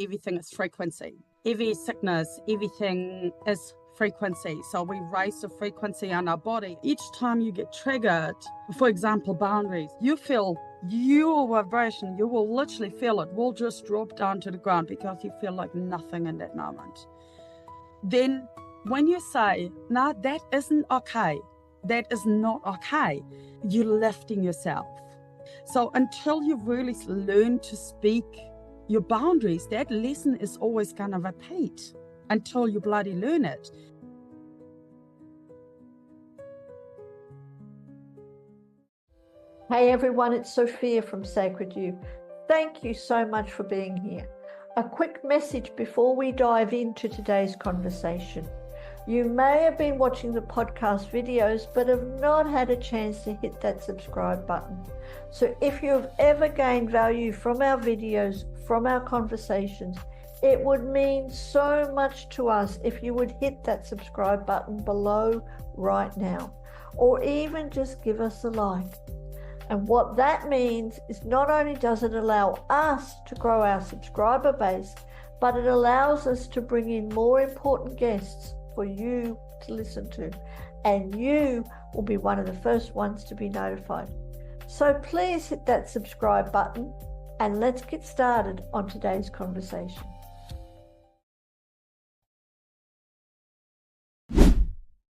everything is frequency. Every sickness, everything is frequency. So we raise the frequency on our body. Each time you get triggered, for example, boundaries, you feel your vibration, you will literally feel it will just drop down to the ground because you feel like nothing in that moment. Then when you say, no, that isn't okay, that is not okay, you're lifting yourself. So until you really learn to speak your boundaries, that lesson is always going to repeat until you bloody learn it. Hey everyone, it's Sophia from Sacred You. Thank you so much for being here. A quick message before we dive into today's conversation. You may have been watching the podcast videos but have not had a chance to hit that subscribe button. So if you have ever gained value from our videos, from our conversations, it would mean so much to us if you would hit that subscribe button below right now, or even just give us a like. And what that means is not only does it allow us to grow our subscriber base, but it allows us to bring in more important guests for you to listen to. And you will be one of the first ones to be notified. So please hit that subscribe button and let's get started on today's conversation.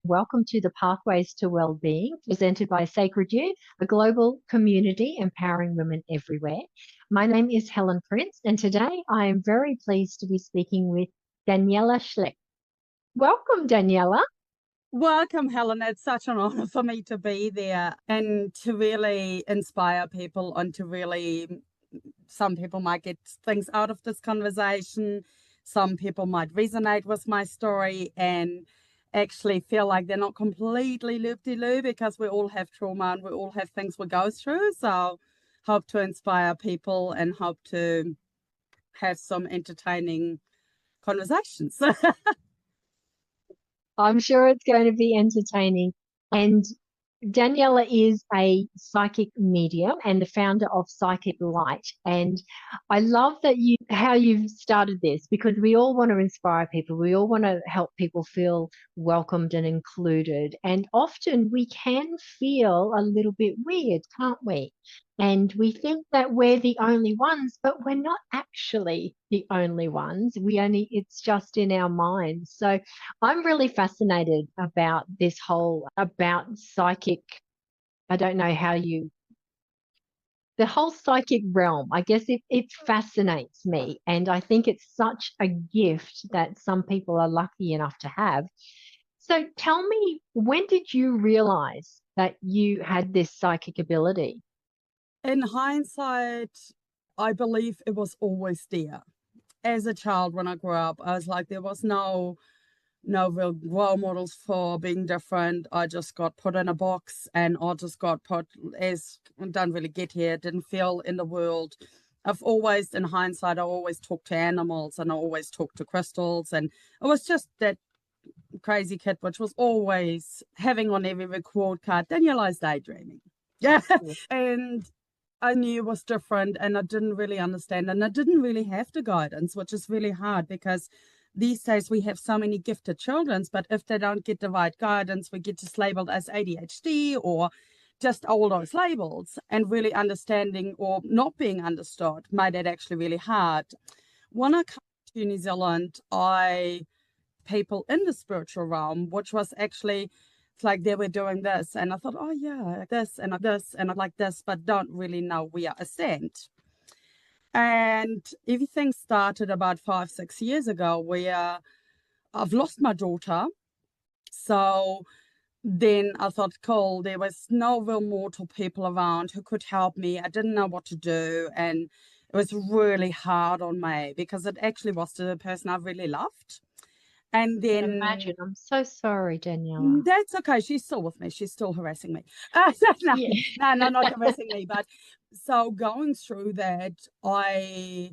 Welcome to the Pathways to Wellbeing, presented by Sacred You, a global community empowering women everywhere. My name is Helen Prince, and today I am very pleased to be speaking with Daniella Schlecht. Welcome, Daniela. Welcome, Helen. It's such an honor for me to be there and to really inspire people and to really, some people might get things out of this conversation. Some people might resonate with my story and actually feel like they're not completely loop-de-loo because we all have trauma and we all have things we go through. So hope to inspire people and hope to have some entertaining conversations. I'm sure it's going to be entertaining. And Daniela is a psychic medium and the founder of Psychic Light. And I love that how you've started this, because we all want to inspire people. We all want to help people feel welcomed and included. And often we can feel a little bit weird, can't we? And we think that we're the only ones, but we're not actually the only ones. It's just in our minds. So I'm really fascinated about this about psychic, I don't know the whole psychic realm. I guess it fascinates me. And I think it's such a gift that some people are lucky enough to have. So tell me, when did you realize that you had this psychic ability? In hindsight, I believe it was always there. As a child, when I grew up, I was like, there was no real role models for being different. I just got put in a box and I just got put as, don't really get here, didn't feel in the world. I've always, in hindsight, I always talked to animals and I always talked to crystals. And it was just that crazy kid, which was always having on every record card, Daniela's daydreaming. Yeah. And I knew it was different and I didn't really understand and I didn't really have the guidance, which is really hard because these days we have so many gifted children, but if they don't get the right guidance, we get just labeled as ADHD or just all those labels, and really understanding or not being understood made it actually really hard. When I came to New Zealand, people in the spiritual realm, which was actually, it's like they were doing this and I thought, oh yeah, this and I like this, but don't really know where I stand. And everything started about 5-6 years ago where I've lost my daughter. So then I thought, cool, there was no real mortal people around who could help me. I didn't know what to do. And it was really hard on me because it actually was the person I really loved. And then I can imagine. I'm so sorry, Daniela. That's okay. She's still with me. She's still harassing me. No, not harassing me. But so going through that, I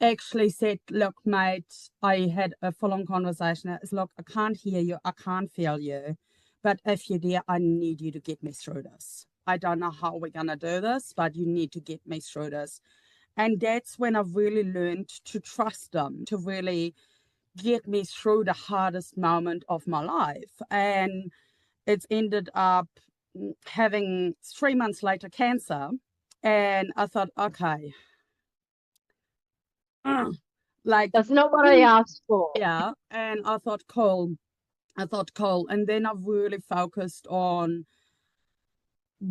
actually said, look, mate, I had a full-on conversation. I said, look, I can't hear you. I can't feel you. But if you're there, I need you to get me through this. I don't know how we're going to do this, but you need to get me through this. And that's when I've really learned to trust them, to really get me through the hardest moment of my life. And it's ended up having 3 months later cancer. And I thought, okay, like, That's not what I asked for. yeah. And I thought, cool. And then I've really focused on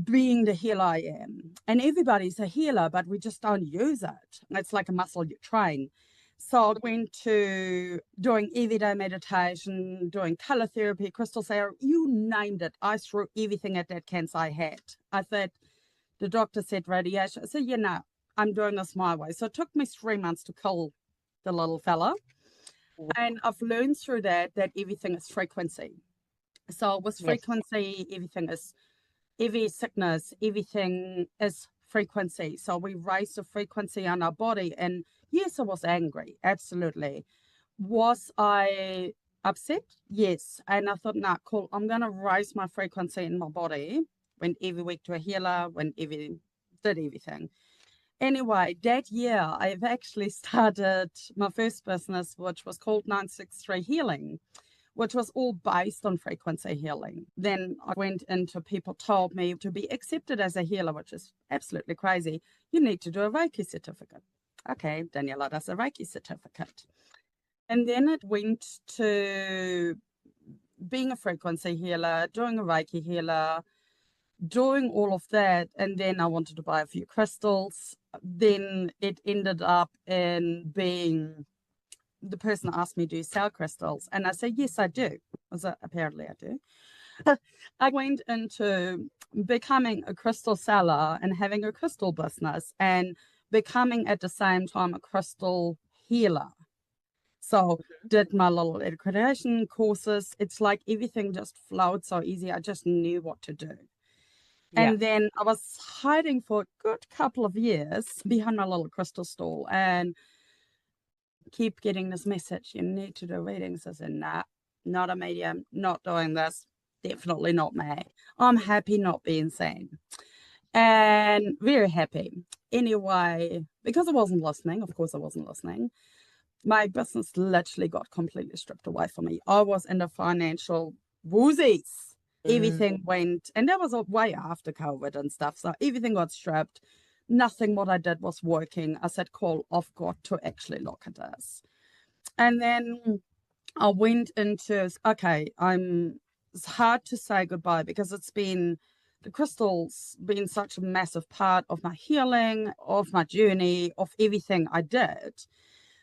being the healer I am. And everybody's a healer, but we just don't use it. It's like a muscle you train. So I went to doing everyday meditation, doing color therapy, crystal therapy, you named it. I threw everything at that cancer I had. I thought, the doctor said radiation. I said, I'm doing this my way. So it took me 3 months to kill the little fella. And I've learned through that everything is frequency. So with frequency, every sickness, everything is frequency. So we raise the frequency on our body. And yes, I was angry. Absolutely. Was I upset? Yes. And I thought, cool. I'm going to raise my frequency in my body. Went every week to a healer, did everything. Anyway, that year, I've actually started my first business, which was called 963 Healing, which was all based on frequency healing. Then I went into, people told me to be accepted as a healer, which is absolutely crazy. You need to do a Reiki certificate. Okay, Daniela does a Reiki certificate. And then it went to being a frequency healer, doing a Reiki healer, doing all of that. And then I wanted to buy a few crystals. Then it ended up in being, the person asked me, do you sell crystals? And I said, yes, I do. Apparently I do. I went into becoming a crystal seller and having a crystal business and becoming at the same time a crystal healer. So did my little accreditation courses. It's like everything just flowed so easy. I just knew what to do. And then I was hiding for a good couple of years behind my little crystal stall and keep getting this message, you need to do readings. I said, nah, not a medium, not doing this, definitely not me. I'm happy not being seen. And very happy. Anyway, because I wasn't listening, of course I wasn't listening, my business literally got completely stripped away from me. I was in the financial woozies. Everything went, and that was way after COVID and stuff. So everything got stripped. Nothing what I did was working. I said, cool, I've got to actually look at this. And then I went into, okay, it's hard to say goodbye because the crystals been such a massive part of my healing, of my journey, of everything I did.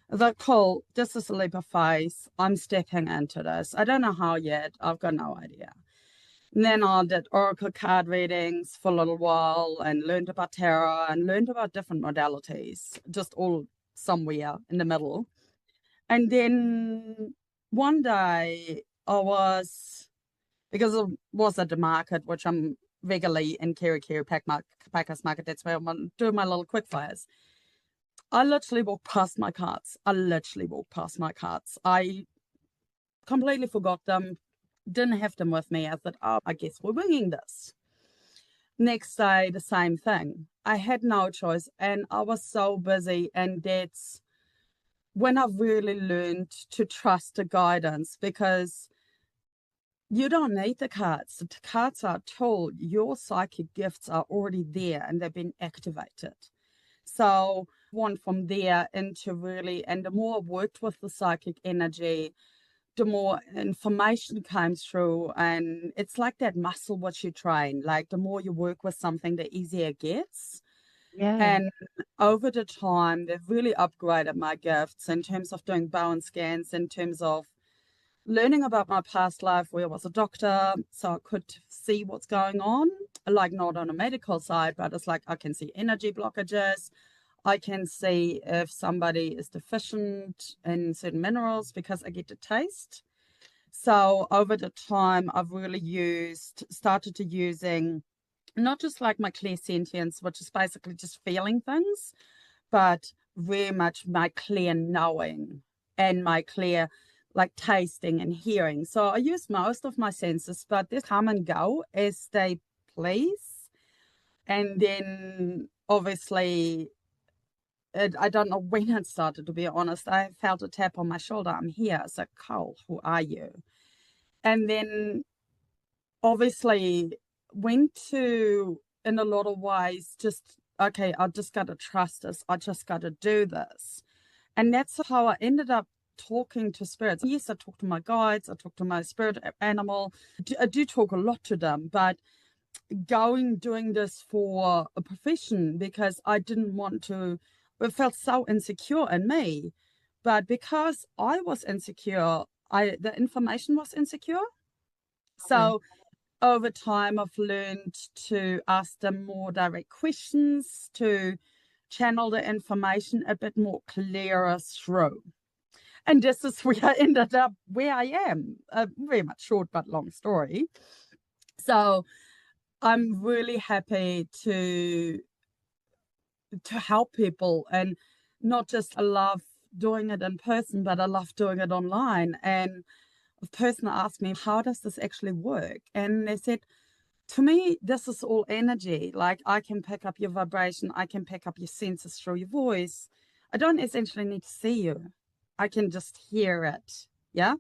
That cool, this is a leap of faith. I'm stepping into this. I don't know how yet. I've got no idea. And then I did oracle card readings for a little while and learned about tarot and learned about different modalities, just all somewhere in the middle. And then one day because I was at the market, which I'm regularly in Kirikiri Packers Market, that's where I'm doing my little quick fires. I literally walked past my cards. I completely forgot them. Didn't have them with me. I thought, I guess we're winging this. Next day, the same thing. I had no choice and I was so busy. And that's when I really learned to trust the guidance, because you don't need the cards. The cards are told your psychic gifts are already there and they've been activated. So one from there into really, and the more I worked with the psychic energy, the more information comes through. And it's like that muscle what you train, like the more you work with something, the easier it gets. And over the time, they've really upgraded my gifts in terms of doing Bowen scans, in terms of learning about my past life where I was a doctor, so I could see what's going on, like not on a medical side, but it's like I can see energy blockages. I can see if somebody is deficient in certain minerals because I get to taste. So over the time, I've really started using not just like my clairsentience, which is basically just feeling things, but very much my clear knowing and my clear like tasting and hearing. So I use most of my senses, but they come and go as they please. And then obviously I don't know when it started, to be honest. I felt a tap on my shoulder. I'm here. It's like, Cole, who are you? And then obviously went to, in a lot of ways, just, okay, I just got to trust this. I just got to do this. And that's how I ended up talking to spirits. Yes, I talk to my guides. I talk to my spirit animal. I do talk a lot to them, but doing this for a profession because I didn't want to, it felt so insecure in me. But because I was insecure, the information was insecure. So over time, I've learned to ask them more direct questions, to channel the information a bit more clearer through. And this is where I ended up where I am. Very much short but long story. So I'm really happy to help people, and not just I love doing it in person, but I love doing it online. And a person asked me, how does this actually work? And they said, to me, this is all energy. Like, I can pick up your vibration. I can pick up your senses through your voice. I don't essentially need to see you. I can just hear it. Yeah.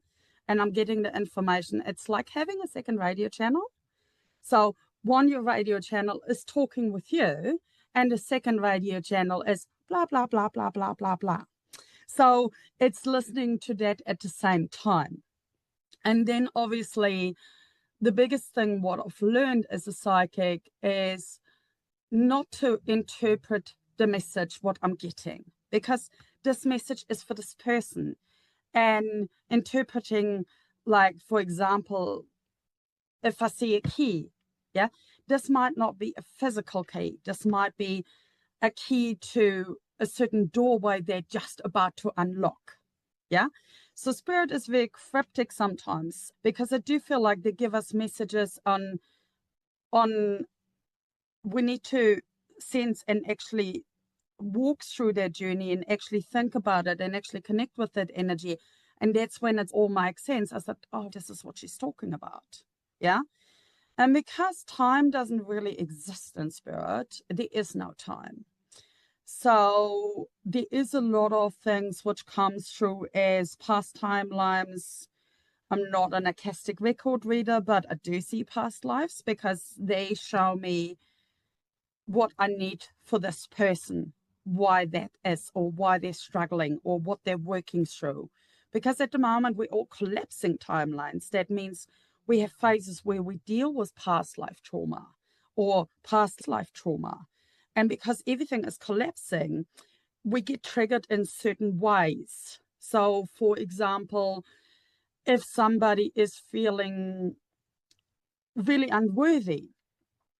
And I'm getting the information. It's like having a second radio channel. So your radio channel is talking with you, and the second radio channel is blah, blah, blah, blah, blah, blah, blah. So it's listening to that at the same time. And then obviously the biggest thing what I've learned as a psychic is not to interpret the message what I'm getting, because this message is for this person. And interpreting, like, for example, if I see a key, yeah, this might not be a physical key. This might be a key to a certain doorway they're just about to unlock. Yeah. So spirit is very cryptic sometimes, because I do feel like they give us messages on we need to sense and actually walk through their journey and actually think about it and actually connect with that energy. And that's when it all makes sense. I thought, oh, this is what she's talking about. Yeah. And because time doesn't really exist in spirit, there is no time. So there is a lot of things which comes through as past timelines. I'm not an Akashic record reader, but I do see past lives because they show me what I need for this person, why that is, or why they're struggling, or what they're working through. Because at the moment, we're all collapsing timelines. That means we have phases where we deal with past life trauma or past life trauma. And because everything is collapsing, we get triggered in certain ways. So, for example, if somebody is feeling really unworthy,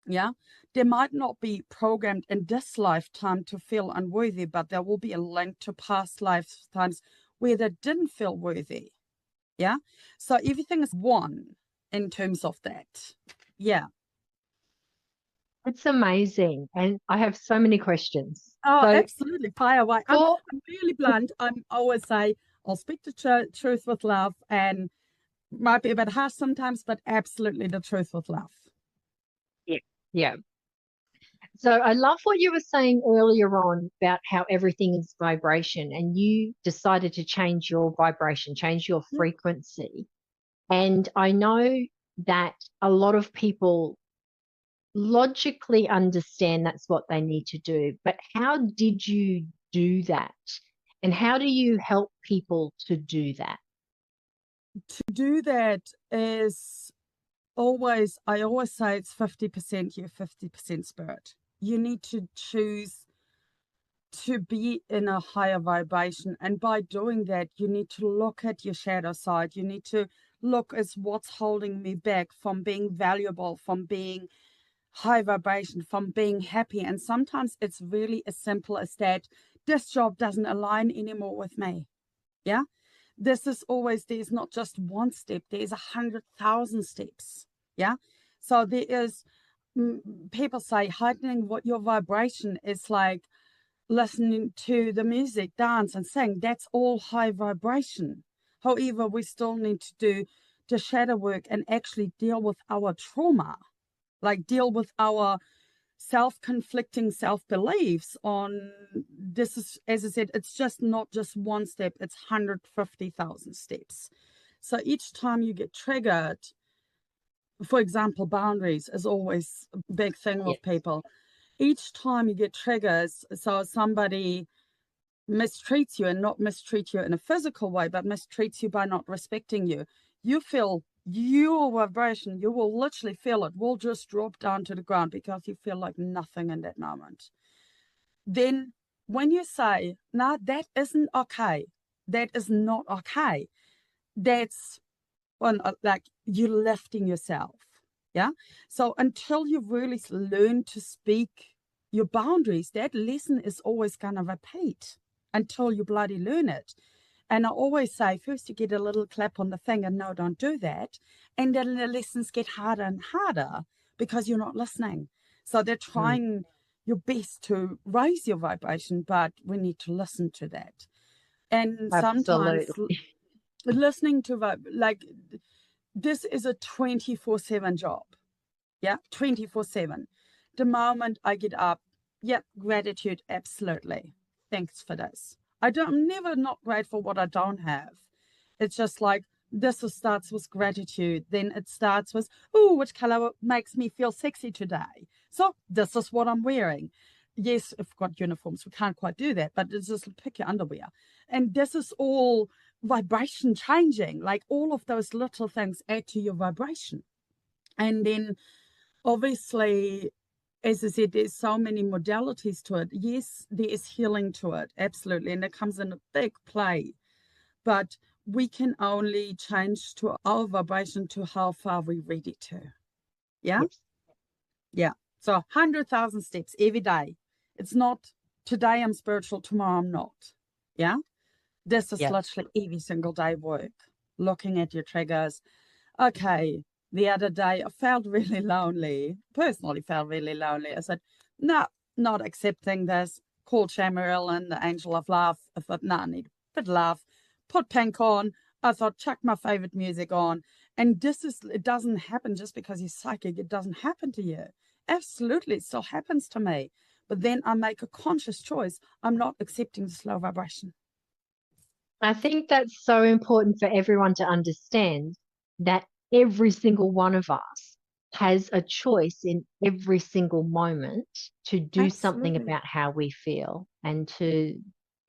yeah, they might not be programmed in this lifetime to feel unworthy, but there will be a link to past lifetimes where they didn't feel worthy. Yeah. So everything is one in terms of that. Yeah. It's amazing. And I have so many questions. Oh, So, absolutely. Fire away. I'm really blunt. I always say I'll speak the truth with love, and might be a bit harsh sometimes, but absolutely the truth with love. yeah, yeah. So I love what you were saying earlier on about how everything is vibration, and you decided to change your vibration, change your frequency. And I know that a lot of people logically understand that's what they need to do, but how did you do that? And how do you help people to do that? To do that is always, I always say it's 50% you, 50% spirit. You need to choose to be in a higher vibration. And by doing that, you need to look at your shadow side. You need to look at what's holding me back from being valuable, from being high vibration, from being happy. And sometimes it's really as simple as that. This job doesn't align anymore with me. Yeah. This is always, there's not just one step, there's 100,000 steps. Yeah. So there is, people say heightening what your vibration is like listening to the music, dance and sing. That's all high vibration. However, we still need to do the shadow work and actually deal with our trauma, like deal with our self-conflicting self-beliefs on this is, as I said, it's just not just one step, it's 150,000 steps. So each time you get triggered, for example, boundaries is always a big thing with people. Each time you get triggers, so somebody mistreats you, and not mistreat you in a physical way, but mistreats you by not respecting you, you feel your vibration, you will literally feel it will just drop down to the ground because you feel like nothing in that moment. Then when you say, no, that isn't okay, that is not okay, that's when like you're lifting yourself. Yeah. So until you really learn to speak your boundaries, that lesson is always going to repeat until you bloody learn it. And I always say, first you get a little clap on the finger, no, don't do that. And then the lessons get harder and harder because you're not listening. So they're trying your best to raise your vibration, but we need to listen to that. And sometimes listening to, like, this is a 24/7 job. Yeah, 24/7. The moment I get up, gratitude, absolutely. Thanks for this. I'm never not grateful what I don't have. It's just like this starts with gratitude. Then it starts with, which color makes me feel sexy today? So this is what I'm wearing. Yes, I've got uniforms. We can't quite do that, but it's just pick your underwear. And this is all vibration changing. Like all of those little things add to your vibration. And then obviously, as I said, there's so many modalities to it. Yes, there is healing to it, absolutely, and it comes in a big play. But we can only change to our vibration to how far we're ready to. Yeah? Yes. Yeah. So 100,000 steps every day. It's not today I'm spiritual, tomorrow I'm not. Yeah? This is literally every single day work. Looking at your triggers. Okay. The other day, I felt really lonely. Personally felt really lonely. I said, no, not accepting this. Called Chamaril and the Angel of Love. I thought, no, I need a bit of love. Put pink on. I thought, chuck my favorite music on. And it doesn't happen just because you're psychic. It doesn't happen to you. Absolutely, it still happens to me. But then I make a conscious choice. I'm not accepting this low vibration. I think that's so important for everyone to understand, that every single one of us has a choice in every single moment to do something about how we feel, and to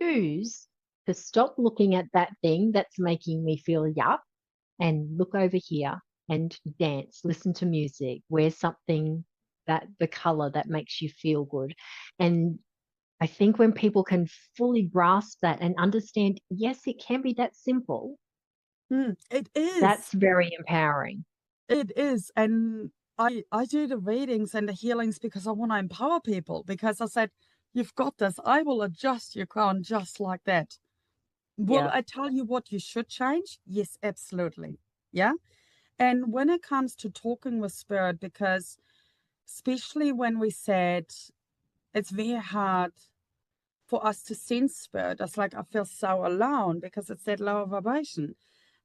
choose to stop looking at that thing that's making me feel yuck and look over here and dance, listen to music, wear something that the color that makes you feel good. And I think when people can fully grasp that and understand, yes, it can be that simple. It is. That's very empowering. It is. And I do the readings and the healings because I want to empower people, because I said, you've got this. I will adjust your crown just like that. Will I tell you what you should change? Yes, absolutely. Yeah. And when it comes to talking with spirit, because especially when we said it's very hard for us to sense spirit, it's like I feel so alone because it's that lower vibration.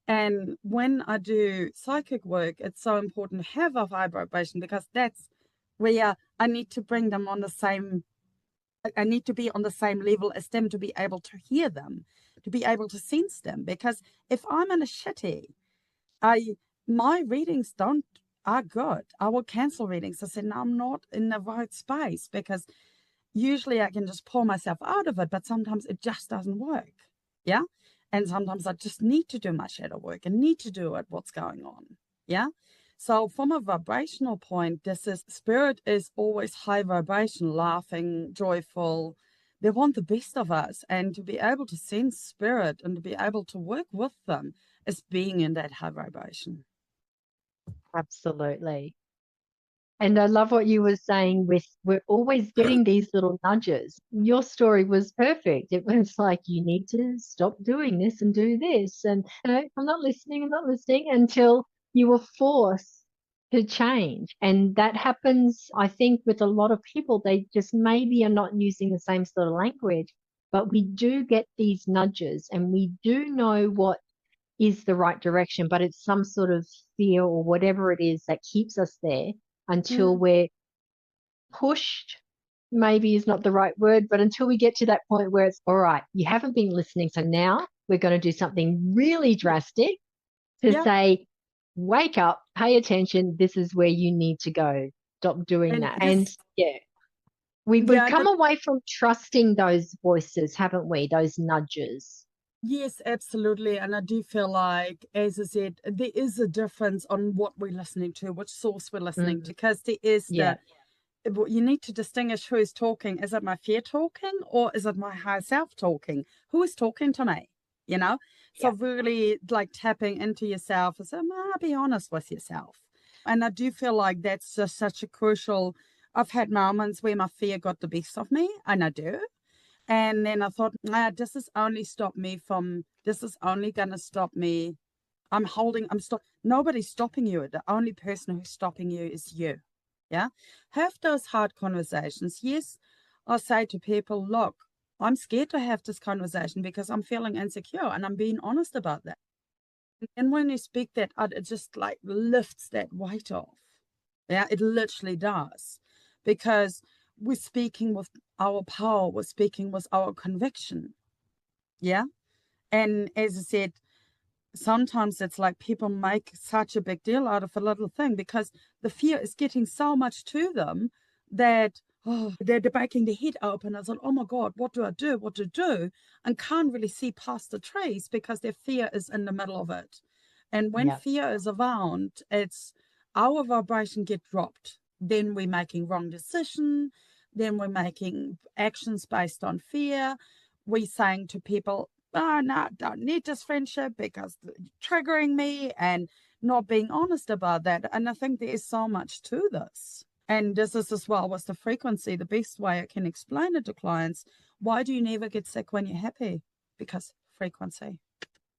And when I do psychic work, it's so important to have a high vibration, because that's where I need to bring them on the same, I need to be on the same level as them to be able to hear them, to be able to sense them. Because if I'm in a shitty, my readings are good. I will cancel readings. I said, no, I'm not in the right space, because usually I can just pull myself out of it, but sometimes it just doesn't work. Yeah. And sometimes I just need to do my shadow work and need to do it, what's going on. Yeah. So from a vibrational point, spirit is always high vibration, laughing, joyful. They want the best of us. And to be able to sense spirit and to be able to work with them is being in that high vibration. Absolutely. And I love what you were saying with, we're always getting these little nudges. Your story was perfect. It was like, you need to stop doing this and do this. And I'm not listening until you were forced to change. And that happens, I think, with a lot of people. They just maybe are not using the same sort of language, but we do get these nudges and we do know what is the right direction, but it's some sort of fear or whatever it is that keeps us there until we're pushed, maybe is not the right word, but until we get to that point where it's all right, you haven't been listening. So now we're going to do something really drastic to say, wake up, pay attention. This is where you need to go. Stop doing And that. this, And we've come away from trusting those voices, haven't we? Those nudges. yes, absolutely. And I do feel like, as I said, there is a difference on what we're listening to, which source we're listening to, because there is you need to distinguish who is talking. Is it my fear talking, or is it my higher self talking? Who is talking to me? You know? So really like tapping into yourself and saying, be honest with yourself. And I do feel like that's just such a crucial. I've had moments where my fear got the best of me, and I do. And then I thought, this is only going to stop me. Nobody's stopping you. The only person who's stopping you is you. Yeah. Have those hard conversations. Yes. I say to people, look, I'm scared to have this conversation because I'm feeling insecure, and I'm being honest about that. And when you speak that out, it just like lifts that weight off. Yeah, it literally does. Because we're speaking with our power, we're speaking with our conviction. Yeah. And as I said, sometimes it's like people make such a big deal out of a little thing because the fear is getting so much to them that they're breaking their head open. I thought, oh my God, what do I do? What to do? And can't really see past the trees because their fear is in the middle of it. And when fear is around, it's our vibration get dropped. Then we're making wrong decision. Then we're making actions based on fear. We're saying to people, oh, no, I don't need this friendship because it's triggering me, and not being honest about that. And I think there is so much to this. And this is as well with the frequency. The best way I can explain it to clients, why do you never get sick when you're happy? Because frequency.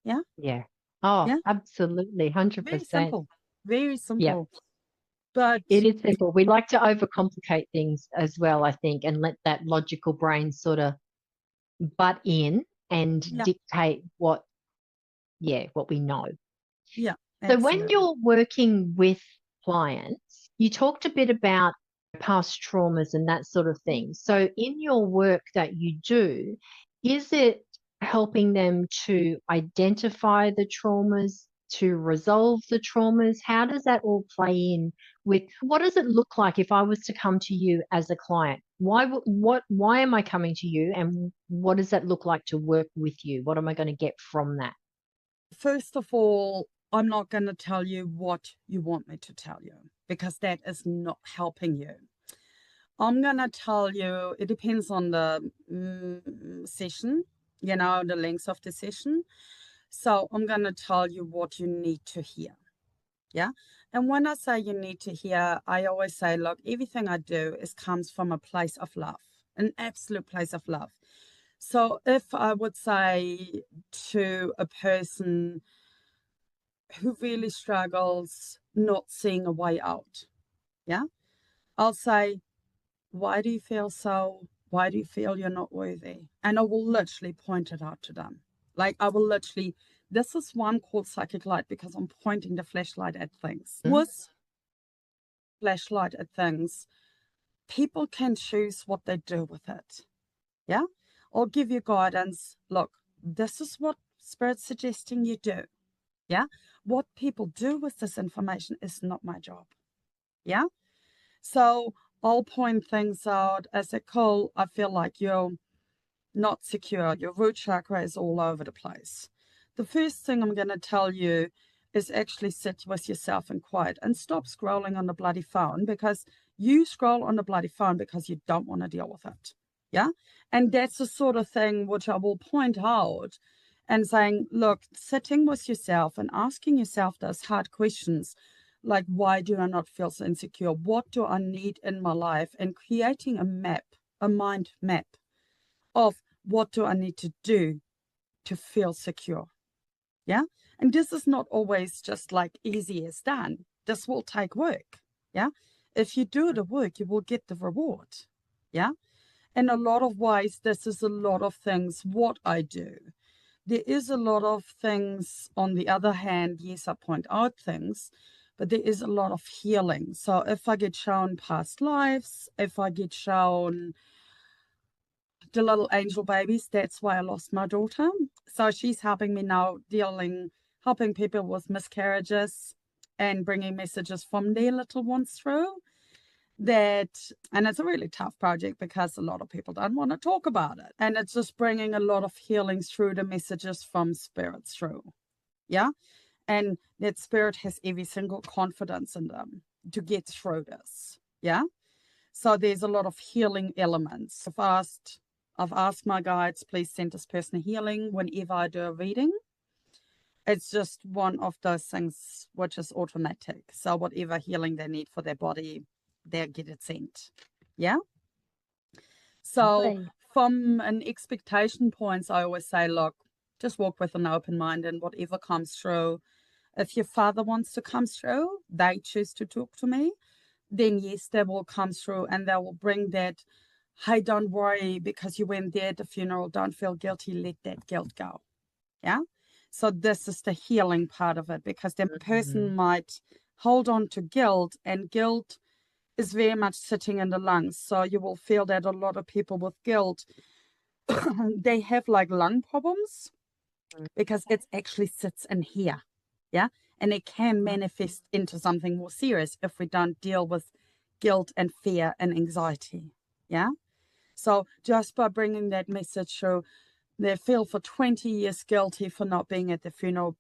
Yeah? Yeah. Oh, yeah. Absolutely. 100%. Very simple. Very simple. Yeah. But it is simple. We like to overcomplicate things as well, I think, and let that logical brain sort of butt in and dictate what we know. Yeah. So when you're working with clients, you talked a bit about past traumas and that sort of thing. So in your work that you do, is it helping them to identify the traumas, to resolve the traumas? How does that all play in with, what does it look like if I was to come to you as a client? Why am I coming to you, and what does that look like to work with you? What am I going to get from that? First of all, I'm not going to tell you what you want me to tell you, because that is not helping you. I'm going to tell you, it depends on the session, the length of the session. So I'm going to tell you what you need to hear. Yeah. And when I say you need to hear, I always say, look, everything I do comes from a place of love, an absolute place of love. So if I would say to a person who really struggles not seeing a way out, yeah, I'll say, why do you feel so? Why do you feel you're not worthy? And I will literally point it out to them. Like I will literally, this is one called psychic light because I'm pointing the flashlight at things. With flashlight at things, people can choose what they do with it. Yeah? I'll give you guidance. Look, this is what Spirit's suggesting you do. Yeah? What people do with this information is not my job. Yeah? So I'll point things out. As a Cole, I feel like you're not secure. Your root chakra is all over the place. The first thing I'm going to tell you is actually sit with yourself in quiet and stop scrolling on the bloody phone, because you scroll on the bloody phone because you don't want to deal with it. Yeah? And that's the sort of thing which I will point out and saying, look, sitting with yourself and asking yourself those hard questions, like, why do I not feel so insecure? What do I need in my life? And creating a map, a mind map of what do I need to do to feel secure. Yeah. And this is not always just like easy as done. This will take work. Yeah. If you do the work, you will get the reward. Yeah. In a lot of ways, this is a lot of things what I do. There is a lot of things on the other hand. Yes, I point out things, but there is a lot of healing. So if I get shown past lives, if I get shown the little angel babies, that's why I lost my daughter. So she's helping me now helping people with miscarriages and bringing messages from their little ones through that. And it's a really tough project because a lot of people don't want to talk about it. And it's just bringing a lot of healings through the messages from spirits through. Yeah. And that spirit has every single confidence in them to get through this. Yeah. So there's a lot of healing elements. I've asked my guides, please send this person a healing whenever I do a reading. It's just one of those things which is automatic. So whatever healing they need for their body, they'll get it sent. Yeah. So Okay. from an expectation points, I always say, look, just walk with an open mind, and whatever comes through. If your father wants to come through, they choose to talk to me, then yes, they will come through and they will bring that, hey, don't worry because you went there at the funeral, don't feel guilty, let that guilt go. Yeah. So this is the healing part of it, because the person might hold on to guilt, and guilt is very much sitting in the lungs. So you will feel that a lot of people with guilt, they have like lung problems because it actually sits in here. Yeah. And it can manifest into something more serious if we don't deal with guilt and fear and anxiety. Yeah. So just by bringing that message through, they feel for 20 years guilty for not being at the funeral,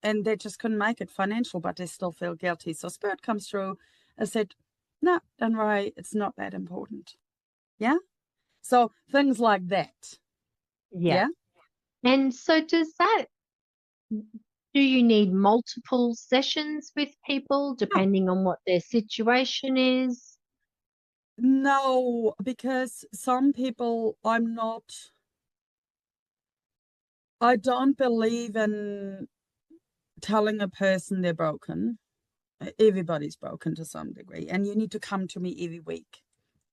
and they just couldn't make it financial, but they still feel guilty. So spirit comes through and said, no, don't worry, it's not that important. Yeah. So things like that. Yeah. And so do you need multiple sessions with people depending on what their situation is? No, because some people, I don't believe in telling a person they're broken. Everybody's broken to some degree, and you need to come to me every week.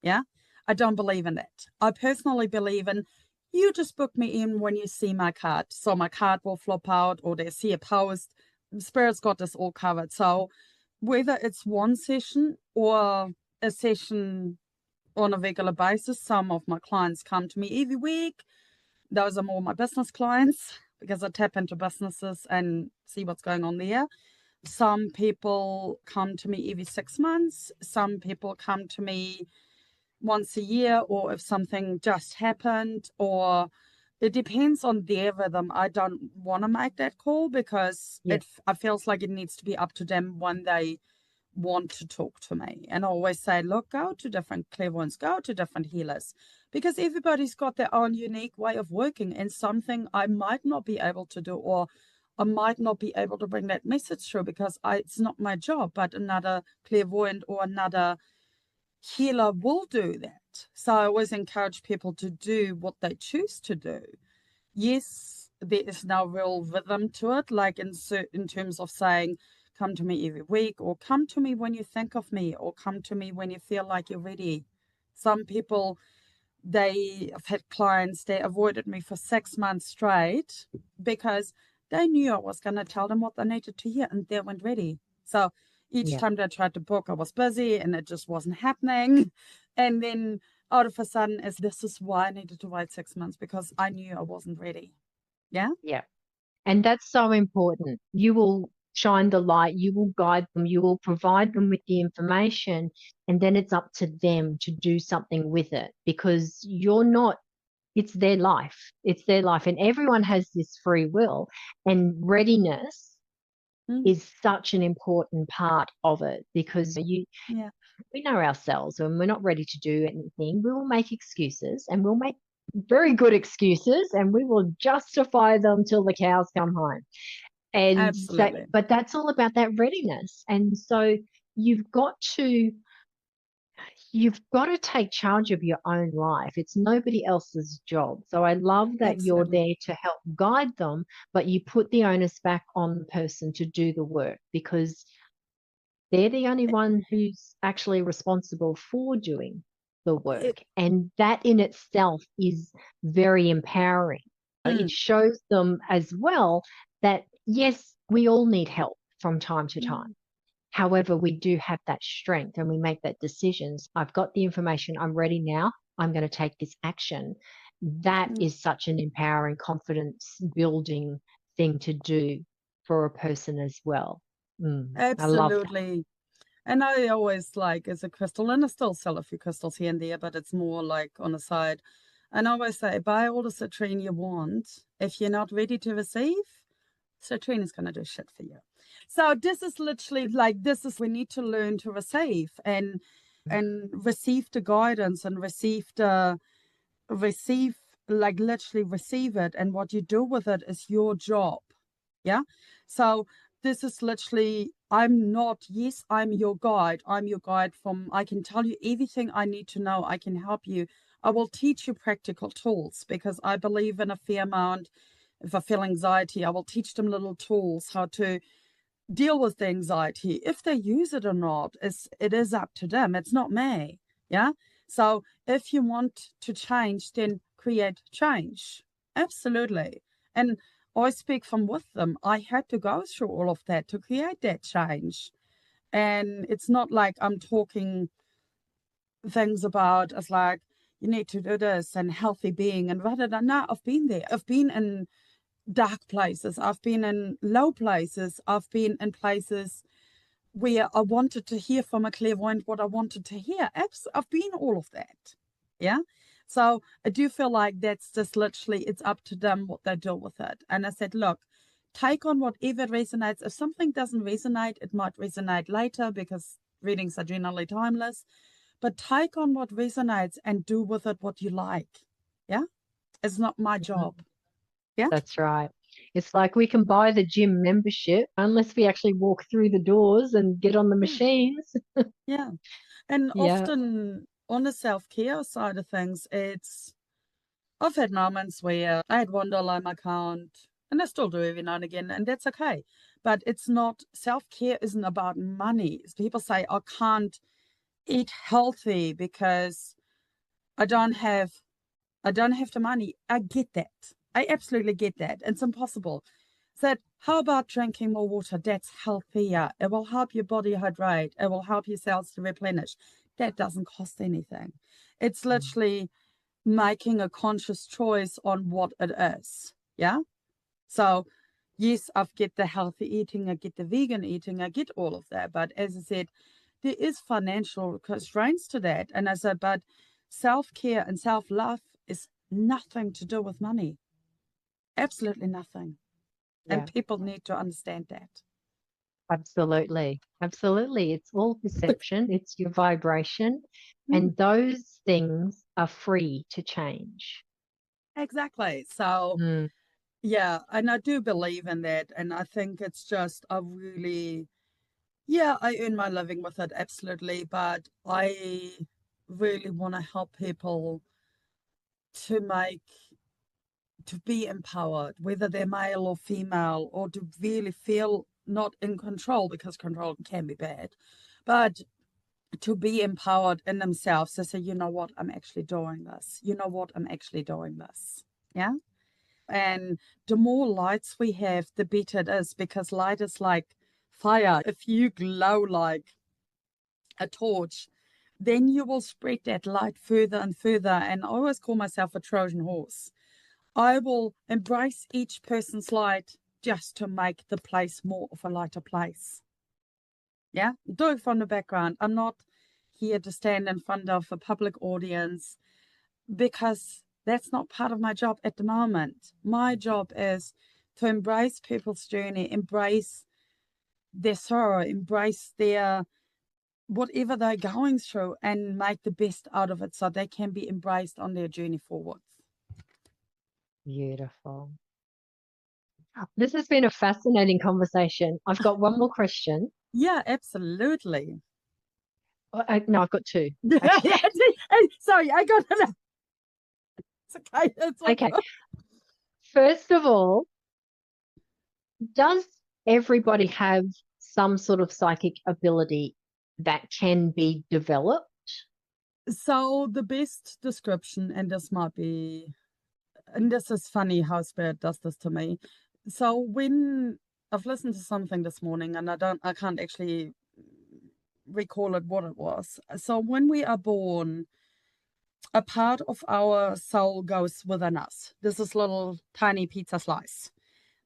Yeah. I don't believe in that. I personally believe in, you just book me in when you see my card. So my card will flop out, or they see a post. Spirit's got this all covered. So whether it's one session or a session on a regular basis, some of my clients come to me every week. Those are more my business clients because I tap into businesses and see what's going on there. Some people come to me every 6 months. Some people come to me once a year, or if something just happened, or it depends on their rhythm. I don't want to make that call because it feels like it needs to be up to them when they want to talk to me. And I always say, look, go to different clairvoyants, go to different healers, because everybody's got their own unique way of working, and something I might not be able to do, or I might not be able to bring that message through because it's not my job, but another clairvoyant or another healer will do that. So I always encourage people to do what they choose to do. Yes, there is no real rhythm to it, like in terms of saying, come to me every week, or come to me when you think of me, or come to me when you feel like you're ready. Some people, I've had clients, they avoided me for 6 months straight because they knew I was going to tell them what they needed to hear, and they weren't ready. So each time they tried to book, I was busy and it just wasn't happening. And then out of a sudden, this is why I needed to wait 6 months, because I knew I wasn't ready. Yeah. Yeah. And that's so important. You will shine the light, you will guide them, you will provide them with the information, and then it's up to them to do something with it, because it's their life. It's their life. And everyone has this free will, and readiness is such an important part of it, because we know ourselves. When we're not ready to do anything, we will make excuses, and we'll make very good excuses, and we will justify them till the cows come home. And but that's all about that readiness. And so you've got to take charge of your own life. It's nobody else's job. So I love that you're there to help guide them, but you put the onus back on the person to do the work, because they're the only one who's actually responsible for doing the work. And that in itself is very empowering. It shows them as well that, yes, we all need help from time to time. However, we do have that strength and we make that decisions. I've got the information. I'm ready now. I'm going to take this action. That is such an empowering, confidence building thing to do for a person as well. I love that. Absolutely. And I always like, as a crystal, and I still sell a few crystals here and there, but it's more like on the side. And I always say, buy all the citrine you want. If you're not ready to receive, citrine is going to do shit for you. So this is literally like, we need to learn to receive and receive the guidance and like literally receive it. And what you do with it is your job. Yeah. So this is literally, I'm your guide. I'm your guide I can tell you everything I need to know. I can help you. I will teach you practical tools because I believe in a fair amount. If I feel anxiety, I will teach them little tools how to deal with the anxiety. If they use it or not, it is up to them. It's not me. Yeah. So if you want to change, then create change. Absolutely. And I speak from with them. I had to go through all of that to create that change. And it's not like I'm talking things about as like, you need to do this and healthy being and rather than no, I've been there. I've been in dark places. I've been in low places. I've been in places where I wanted to hear from a clairvoyant what I wanted to hear. I've been all of that. Yeah. So I do feel like that's just literally, it's up to them what they do with it. And I said, look, take on whatever resonates. If something doesn't resonate, it might resonate later because readings are generally timeless. But take on what resonates and do with it what you like. Yeah. It's not my job. Yeah. That's right. It's like we can buy the gym membership unless we actually walk through the doors and get on the machines. Yeah. And Yeah. often on the self-care side of things, I've had moments where I had $1 in my account, and I still do every now and again, and that's okay. But it's not, self-care isn't about money. People say, I can't eat healthy because I don't have the money. I get that. I absolutely get that. It's impossible. So how about drinking more water? That's healthier. It will help your body hydrate. It will help your cells to replenish. That doesn't cost anything. It's literally making a conscious choice on what it is. Yeah. So yes, I get the healthy eating, I get the vegan eating, I get all of that. But as I said, there is financial constraints to that. And I said, but self-care and self-love is nothing to do with money. Absolutely nothing. Yeah. And people need to understand that. Absolutely. Absolutely. It's all perception, it's your vibration, and those things are free to change. Exactly. So, yeah, and I do believe in that. And I think it's just, I earn my living with it, absolutely. But I really want to help people to be empowered, whether they're male or female, or to really feel not in control, because control can be bad, but to be empowered in themselves to say, you know what, I'm actually doing this. You know what, I'm actually doing this. Yeah. And the more lights we have, the better it is, because light is like fire. If you glow like a torch, then you will spread that light further and further. And I always call myself a Trojan horse. I will embrace each person's light just to make the place more of a lighter place. Yeah, do it from the background. I'm not here to stand in front of a public audience because that's not part of my job at the moment. My job is to embrace people's journey, embrace their sorrow, embrace their whatever they're going through, and make the best out of it so they can be embraced on their journey forwards. Beautiful. This has been a fascinating conversation. I've got one more question. Yeah, absolutely. No, I've got two. Sorry, I got it. It's okay. It's Okay. First of all, does everybody have some sort of psychic ability that can be developed? So the best description, and this might be, and this is funny how Spirit does this to me. So when I've listened to something this morning, and I can't actually recall it what it was. So when we are born, a part of our soul goes within us. This is little tiny pizza slice.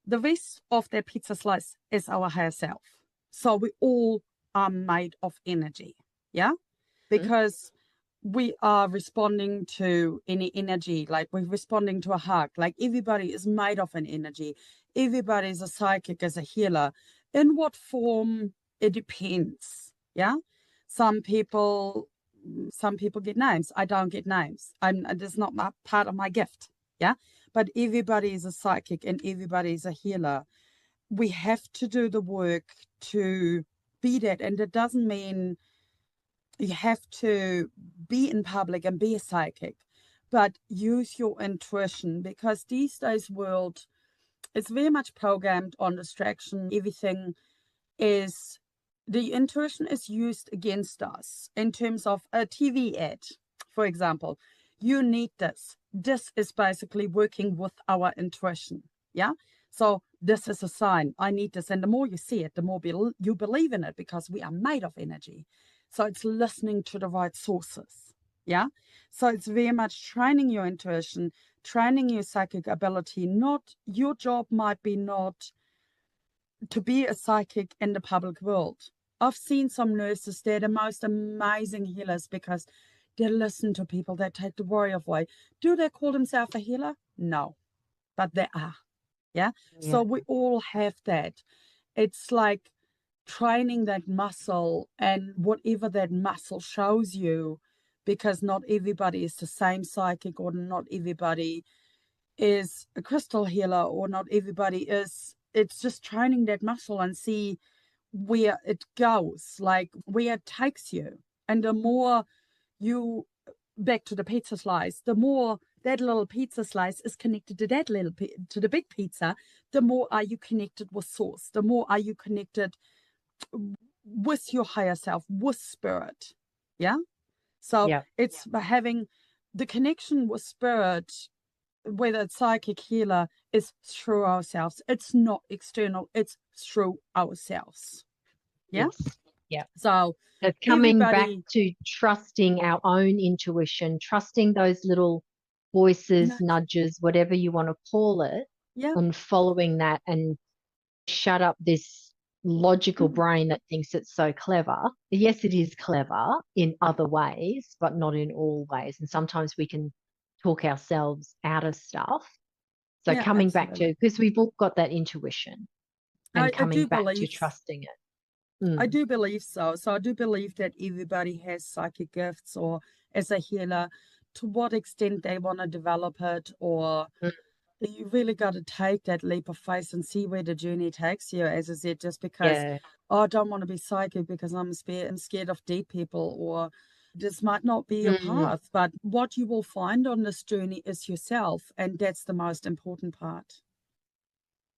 The rest of that pizza slice is our higher self. So we all are made of energy. Yeah. Because we are responding to any energy, like we're responding to a hug. Like everybody is made of an energy. Everybody is a psychic, is a healer. In what form, it depends. Yeah. Some people get names. I don't get names. That's not part of my gift. Yeah. But everybody is a psychic and everybody is a healer. We have to do the work to be that. And it doesn't mean you have to be in public and be a psychic, but use your intuition, because these days world is very much programmed on distraction. Everything is, the intuition is used against us in terms of a TV ad, for example. You need this. This is basically working with our intuition. Yeah. So this is a sign. I need this. And the more you see it, the more you believe in it, because we are made of energy. So it's listening to the right sources. Yeah. So it's very much training your intuition, training your psychic ability. Not, your job might be not to be a psychic in the public world. I've seen some nurses, they're the most amazing healers because they listen to people, they take the worry away. Do they call themselves a healer? No, but they are. Yeah. So we all have that. It's like training that muscle, and whatever that muscle shows you, because not everybody is the same psychic, or not everybody is a crystal healer, or not everybody is. It's just training that muscle and see where it goes, like where it takes you. And the more you, back to the pizza slice, the more that little pizza slice is connected to that little to the big pizza, the more are you connected with source, the more are you connected with your higher self, with spirit. Yeah. So it's having the connection with spirit, whether it's psychic healer, is through ourselves. It's not external, it's through ourselves. Yeah. Yeah. So coming back to trusting our own intuition, trusting those little voices, nudges, whatever you want to call it, and following that, and shut up this logical brain that thinks it's so clever. Yes, it is clever in other ways, but not in all ways. And sometimes we can talk ourselves out of stuff. So coming back to, because we've all got that intuition, and coming back to trusting it. I do believe so. So I do believe that everybody has psychic gifts, or as a healer, to what extent they want to develop it, or you really got to take that leap of faith and see where the journey takes you. As I said, just because I don't want to be psychic because I'm scared of dead people, or this might not be your path. But what you will find on this journey is yourself, and that's the most important part.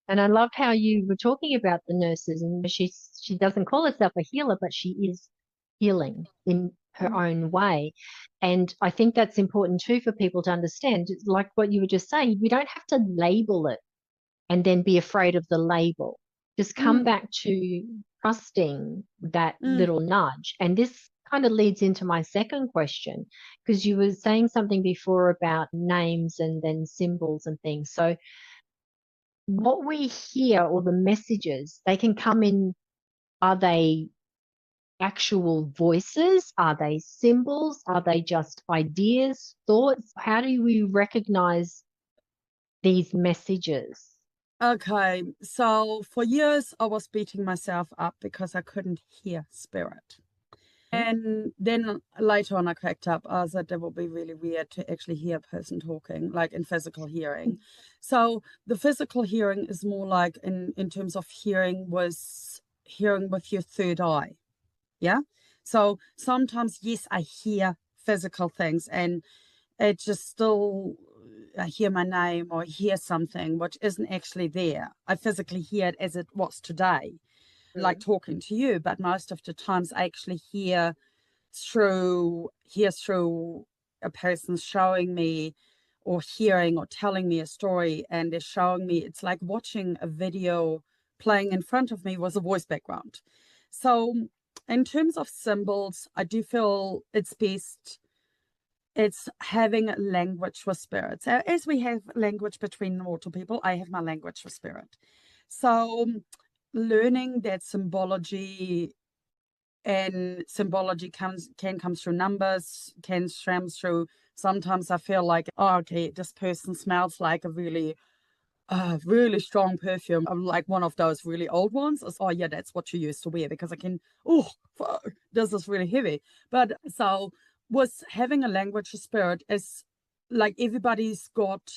And I love how you were talking about the nurses, and she doesn't call herself a healer, but she is healing in her own way. And I think that's important too for people to understand. It's like what you were just saying, we don't have to label it and then be afraid of the label. Just come back to trusting that little nudge. And this kind of leads into my second question, because you were saying something before about names and then symbols and things. So what we hear, or the messages, they can come in, are they actual voices? Are they symbols? Are they just ideas, thoughts? How do we recognize these messages? Okay, so for years I was beating myself up because I couldn't hear spirit. And then later on I cracked up. I said that would be really weird to actually hear a person talking, like in physical hearing. So the physical hearing is more like, in terms of hearing, was hearing with your third eye. Yeah. So sometimes, yes, I hear physical things, and it just still, I hear my name or hear something which isn't actually there. I physically hear it as it was today, like talking to you, but most of the times I actually hear through a person showing me, or hearing, or telling me a story, and they're showing me. It's like watching a video playing in front of me with a voice background. So in terms of symbols, I do feel it's best. It's having language with spirit. So as we have language between mortal people, I have my language with spirit. So learning that symbology, and symbology can come through numbers, can come through. Sometimes I feel like, oh, okay, this person smells like a really strong perfume, like one of those really old ones. It's, oh yeah, that's what you used to wear, because I can, oh, fuck, this is really heavy. But so with having a language of spirit is like everybody's got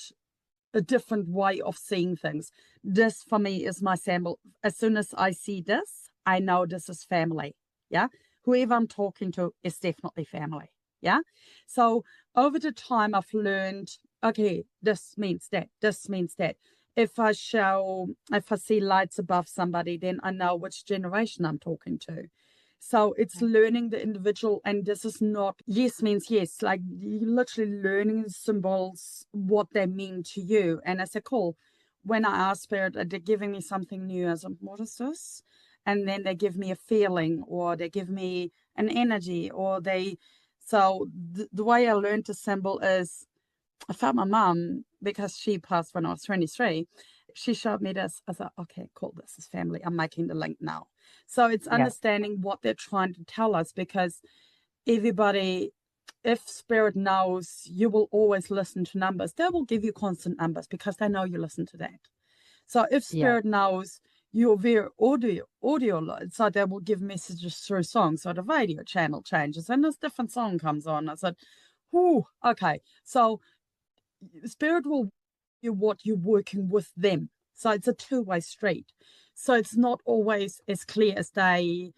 a different way of seeing things. This for me is my sample. As soon as I see this, I know this is family. Yeah. Whoever I'm talking to is definitely family. Yeah. So over the time I've learned, okay, this means that, this means that. If I see lights above somebody, then I know which generation I'm talking to. So it's learning the individual, and this is not yes means yes. Like you're literally learning symbols, what they mean to you. And I said, cool. When I ask spirit, they're giving me something new. As what is this? And then they give me a feeling, or they give me an energy, or they. So the way I learned to symbol is, I found my mum, because she passed when I was 23. She showed me this. I thought, okay, cool, this is family. I'm making the link now. So it's understanding what they're trying to tell us, because everybody, if spirit knows you will always listen to numbers, they will give you constant numbers because they know you listen to that. So if spirit knows you're very audio, so they will give messages through songs. So the radio channel changes and this different song comes on. I said, whoo, okay. So spirit will do what you're working with them. So it's a two-way street. So it's not always as clear as day.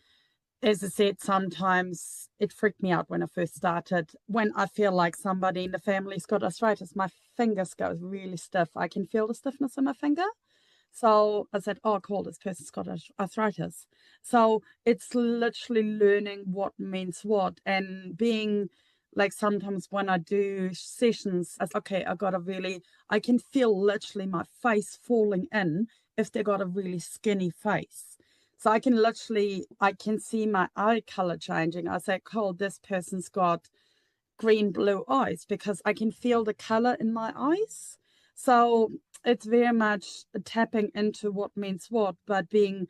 As I said, sometimes it freaked me out when I first started. When I feel like somebody in the family's got arthritis, my fingers go really stiff. I can feel the stiffness in my finger. So I said, oh, cool, this person's got arthritis. So it's literally learning what means what, and being like, sometimes when I do sessions, it's okay, I can feel literally my face falling in if they got a really skinny face. So I can see my eye color changing. I say, cool, this person's got green-blue eyes, because I can feel the color in my eyes. So it's very much tapping into what means what, but being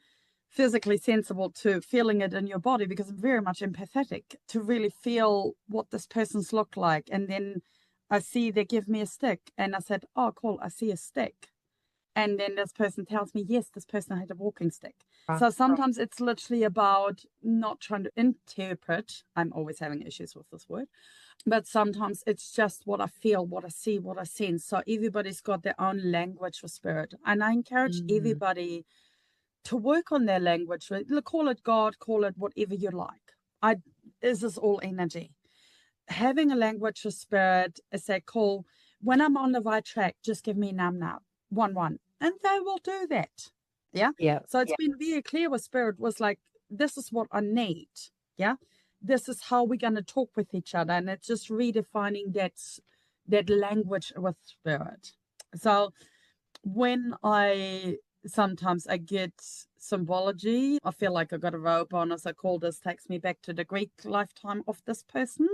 physically sensible to feeling it in your body, because I'm very much empathetic, to really feel what this person's look like. And then I see they give me a stick, and I said, oh, cool, I see a stick. And then this person tells me, yes, this person had a walking stick. So sometimes it's literally about not trying to interpret. I'm always having issues with this word. But sometimes it's just what I feel, what I see, what I sense. So everybody's got their own language for spirit. And I encourage everybody to work on their language. Call it God, call it whatever you like. This is all energy. Having a language for spirit is that, cool, when I'm on the right track, just give me num, 1-1. And they will do that. Yeah. So it's been very clear with spirit, was like, this is what I need. Yeah. This is how we're going to talk with each other. And it's just redefining that language with spirit. So when sometimes I get symbology, I feel like I got a robe on, as I call this, takes me back to the Greek lifetime of this person,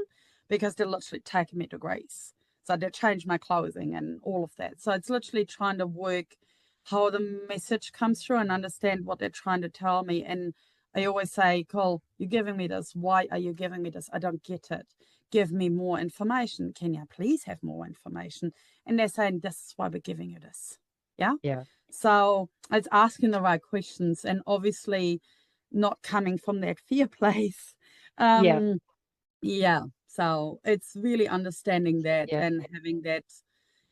because they're literally taking me to Greece. So they change my clothing and all of that. So it's literally trying to work how the message comes through and understand what they're trying to tell me. And I always say, Cole, you're giving me this. Why are you giving me this? I don't get it. Give me more information. Can you please have more information? And they're saying, this is why we're giving you this. Yeah? Yeah. So it's asking the right questions, and obviously not coming from that fear place. Yeah. So it's really understanding that and having that.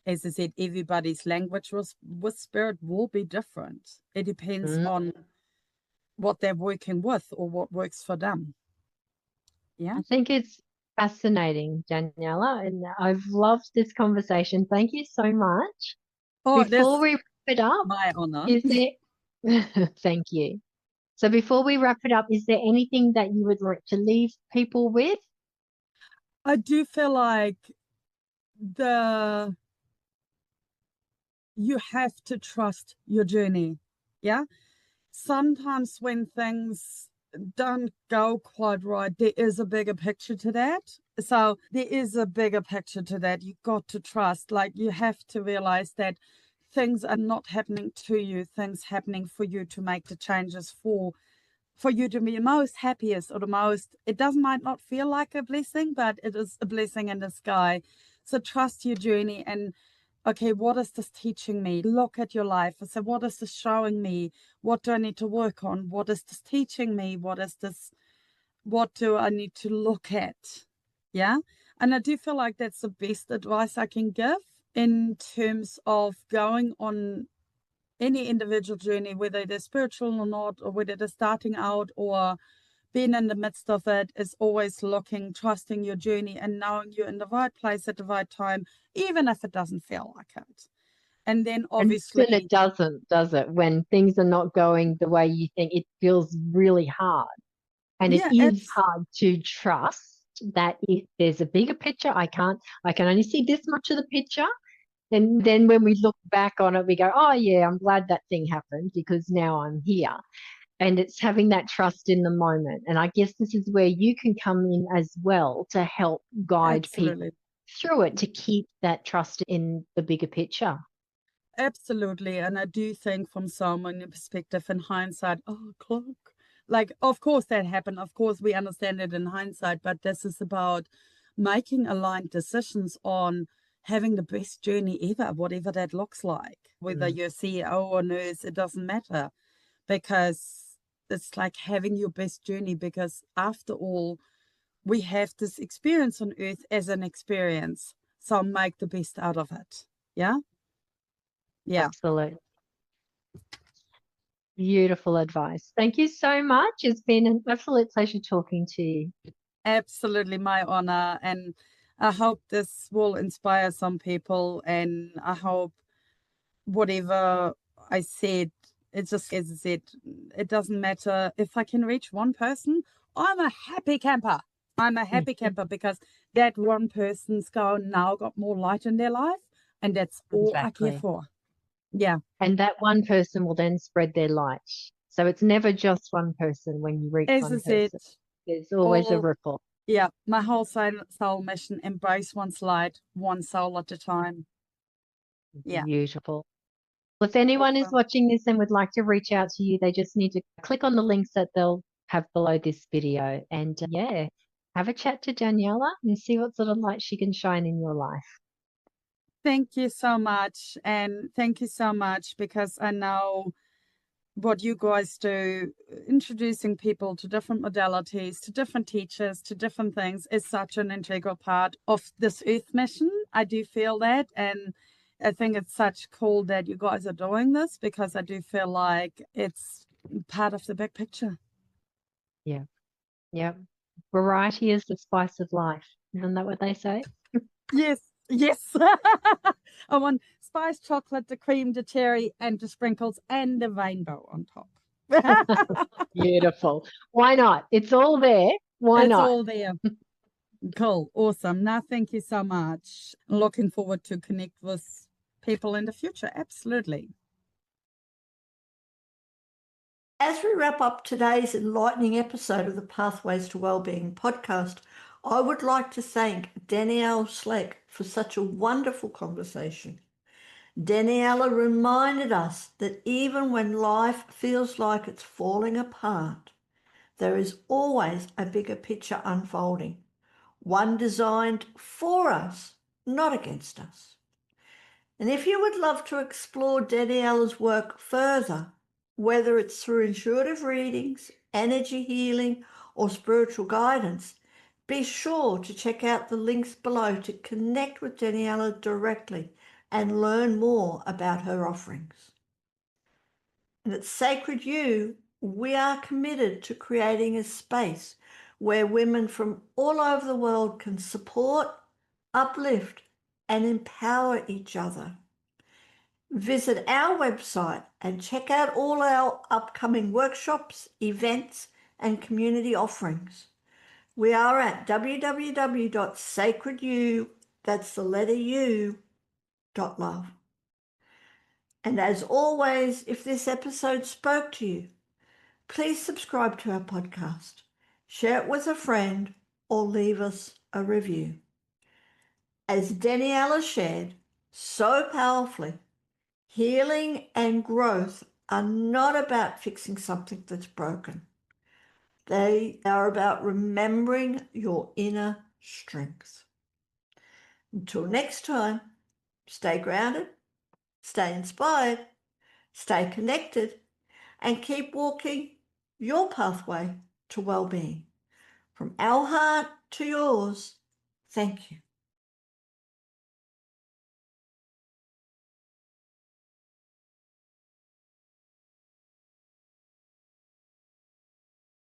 As I said, everybody's language with spirit will be different. It depends on what they're working with or what works for them. Yeah. I think it's fascinating, Daniela, and I've loved this conversation. Thank you so much. Oh, Before we wrap it up, my honor. is there thank you. So before we wrap it up, is there anything that you would like to leave people with? I do feel like you have to trust your journey. Yeah. Sometimes when things don't go quite right. There is a bigger picture to that. So there is a bigger picture to that. You got to trust. Like, you have to realize that things are not happening to you, things happening for you to make the changes for you to be most happiest, or the most, it might not feel like a blessing, but it is a blessing in the sky. So trust your journey and, okay, what is this teaching me? Look at your life and say, what is this showing me? What do I need to work on? What is this teaching me? What do I need to look at? Yeah. And I do feel like that's the best advice I can give in terms of going on any individual journey, whether it is spiritual or not, or whether it is starting out or being in the midst of it, is always looking, trusting your journey and knowing you're in the right place at the right time, even if it doesn't feel like it. And then obviously... And it doesn't, does it? When things are not going the way you think, it feels really hard. And it is hard to trust that if there's a bigger picture, I can only see this much of the picture. And then when we look back on it, we go, oh yeah, I'm glad that thing happened because now I'm here. And it's having that trust in the moment. And I guess this is where you can come in as well to help guide people through it, to keep that trust in the bigger picture. Absolutely. And I do think from someone's perspective, in hindsight, oh, clock. Like, of course that happened. Of course we understand it in hindsight, but this is about making aligned decisions on having the best journey ever, whatever that looks like. Whether you're CEO or nurse, it doesn't matter, because it's like having your best journey, because after all, we have this experience on earth as an experience. So make the best out of it. Yeah? Yeah. Absolutely. Beautiful advice. Thank you so much. It's been an absolute pleasure talking to you. Absolutely, my honor. And I hope this will inspire some people. And I hope whatever I said, it's just, as I said, it doesn't matter. If I can reach one person, I'm a happy camper. I'm a happy camper, because that one person's now got more light in their life. And that's all I care for. Yeah. And that one person will then spread their light. So it's never just one person when you reach one person. There's always a ripple. Yeah. My whole soul mission, embrace one's light, one soul at a time. Yeah. Beautiful. Well, if anyone is watching this and would like to reach out to you, they just need to click on the links that they'll have below this video. And have a chat to Daniela and see what sort of light she can shine in your life. Thank you so much. And thank you so much, because I know what you guys do, introducing people to different modalities, to different teachers, to different things, is such an integral part of this earth mission. I do feel that. And I think it's such cool that you guys are doing this, because I do feel like it's part of the big picture. Yeah. Yeah. Variety is the spice of life. Isn't that what they say? Yes. I want spice, chocolate, the cream, the cherry, and the sprinkles, and the rainbow on top. Beautiful. Why not? It's all there. Why not? It's all there. Cool. Awesome. Now, thank you so much. Looking forward to connect with people in the future. Absolutely. As we wrap up today's enlightening episode of the Pathways to Wellbeing podcast, I would like to thank Daniella Schlecht for such a wonderful conversation. Daniela reminded us that even when life feels like it's falling apart, there is always a bigger picture unfolding, one designed for us, not against us. And if you would love to explore Daniela's work further, whether it's through intuitive readings, energy healing, or spiritual guidance, be sure to check out the links below to connect with Daniela directly and learn more about her offerings. And at Sacred You, we are committed to creating a space where women from all over the world can support, uplift, and empower each other. Visit our website and check out all our upcoming workshops, events, and community offerings. We are at www.sacredu, that's the letter U, .love. And as always, if this episode spoke to you, Please subscribe to our podcast, share it with a friend, or leave us a review. As Daniela shared so powerfully, healing and growth are not about fixing something that's broken. They are about remembering your inner strength. Until next time, stay grounded, stay inspired, stay connected, and keep walking your pathway to well-being. From our heart to yours, thank you.